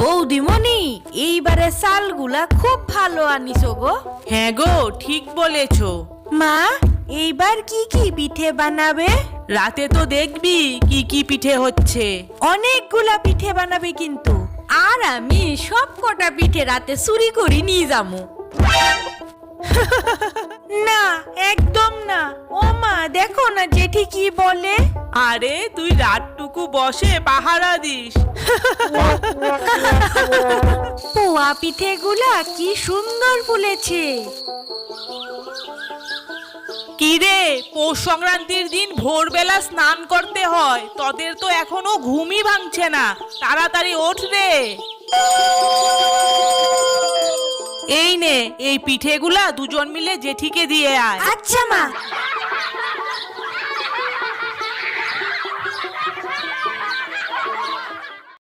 বৌদিমণি, এইবারে চালগুলা খুব ভালো আনিছো গো। হ্যাঁ গো, ঠিক বলেছো। মা, এইবার কি কি পিঠে বানাবে? রাতে তো দেখবি কি কি পিঠে হচ্ছে। অনেকগুলা পিঠে বানাবে কিন্তু। আর আমি সব কটা পিঠে রাতে চুরি করে নিয়ে যাবো। না, একদম না। ও মা, দেখো না জেঠি কি বলে। আরে তুই রাতটুকু বসে পাহারা দিস। পোয়া পিঠেগুলা কি সুন্দর ফুলেছে। কি রে, পৌষ সংক্রান্তির দিন ভোরবেলা স্নান করতে হয়, তোদের তো এখনো ঘুমই ভাঙছে না। তাড়াতাড়ি ওঠ রে। এই নে, এই পিঠেগুলা দুজন মিলে জেঠিকে দিয়ে আয়। আচ্ছা মা।